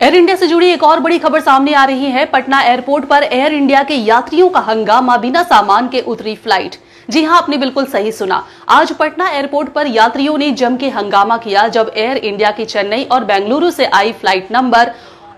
Air India से जुड़ी एक और बड़ी खबर सामने आ रही है। पटना एयरपोर्ट पर एयर इंडिया के यात्रियों का हंगामा, बिना सामान के उतरी फ्लाइट। जी हां, आपने बिल्कुल सही सुना। आज पटना एयरपोर्ट पर यात्रियों ने जम के हंगामा किया जब एयर इंडिया की चेन्नई और बेंगलुरु से आई फ्लाइट नंबर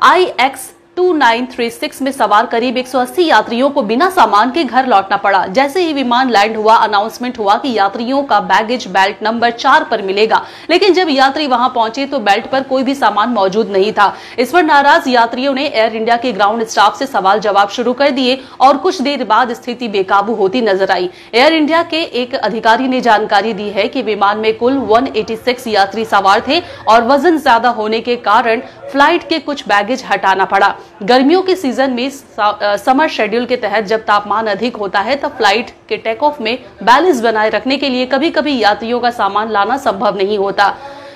IX2936 में सवार करीब 180 यात्रियों को बिना सामान के घर लौटना पड़ा। जैसे ही विमान लैंड हुआ, अनाउंसमेंट हुआ कि यात्रियों का बैगेज बेल्ट नंबर 4 पर मिलेगा, लेकिन जब यात्री वहां पहुंचे तो बेल्ट पर कोई भी सामान मौजूद नहीं था। इस पर नाराज यात्रियों ने एयर इंडिया के ग्राउंड स्टाफ से सवाल जवाब शुरू कर दिए और कुछ देर बाद स्थिति बेकाबू होती नजर आई। एयर इंडिया के एक अधिकारी ने जानकारी दी है कि विमान में कुल 186 यात्री सवार थे और वजन ज्यादा होने के कारण फ्लाइट के कुछ बैगेज हटाना पड़ा। गर्मियों के सीजन में समर शेड्यूल के तहत जब तापमान अधिक होता है तब फ्लाइट के टेक ऑफ में बैलेंस बनाए रखने के लिए कभी-कभी यात्रियों का सामान लाना संभव नहीं होता।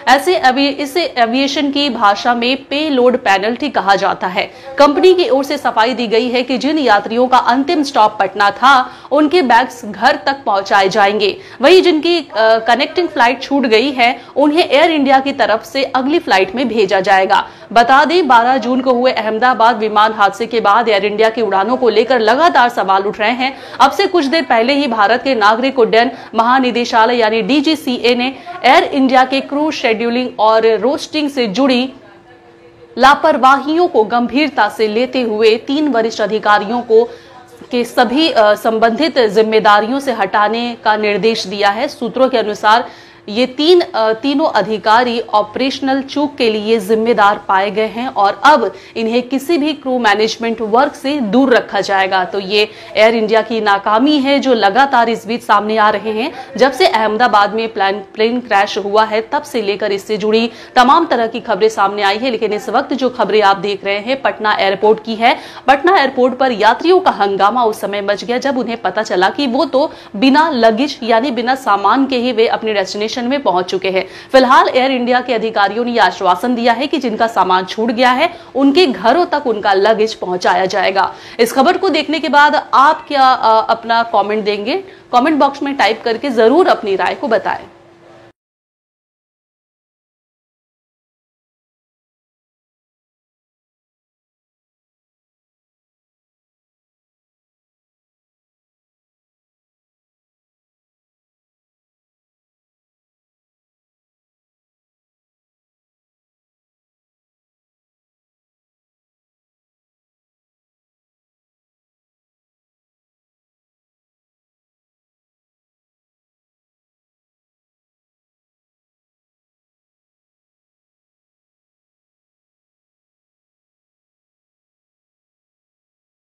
इसे एविएशन की भाषा में पे लोड पेनल्टी कहा जाता है। कंपनी की ओर से सफाई दी गई है कि जिन यात्रियों का अंतिम स्टॉप पटना था, उनके बैग्स घर तक पहुंचाए जाएंगे। वहीं जिनकी कनेक्टिंग फ्लाइट छूट गई है, उन्हें एयर इंडिया की तरफ से अगली फ्लाइट में भेजा जाएगा। बता दें, 12 जून को हुए अहमदाबाद विमान हादसे के बाद एयर इंडिया की उड़ानों को लेकर लगातार सवाल उठ रहे हैं। अब से कुछ देर पहले ही भारत के नागरिक उड्डयन महानिदेशालय यानी DGCA ने एयर इंडिया के क्रू शेड्यूलिंग और रोस्टिंग से जुड़ी लापरवाहियों को गंभीरता से लेते हुए 3 वरिष्ठ अधिकारियों को के सभी संबंधित जिम्मेदारियों से हटाने का निर्देश दिया है। सूत्रों के अनुसार ये तीनों अधिकारी ऑपरेशनल चूक के लिए जिम्मेदार पाए गए हैं और अब इन्हें किसी भी क्रू मैनेजमेंट वर्क से दूर रखा जाएगा। तो ये एयर इंडिया की नाकामी है जो लगातार इस बीच सामने आ रहे हैं। जब से अहमदाबाद में प्लेन क्रैश हुआ है, तब से लेकर इससे जुड़ी तमाम तरह की खबरें सामने आई है। लेकिन इस वक्त जो खबरें आप देख रहे हैं पटना एयरपोर्ट की है। पटना एयरपोर्ट पर यात्रियों का हंगामा उस समय मच गया जब उन्हें पता चला कि वो तो बिना लगेज यानी बिना सामान के ही वे अपने डेस्टिनेशन में पहुंच चुके हैं। फिलहाल एयर इंडिया के अधिकारियों ने यह आश्वासन दिया है कि जिनका सामान छूट गया है, उनके घरों तक उनका लगेज पहुंचाया जाएगा। इस खबर को देखने के बाद आप क्या अपना कमेंट देंगे? कमेंट बॉक्स में टाइप करके जरूर अपनी राय को बताएं।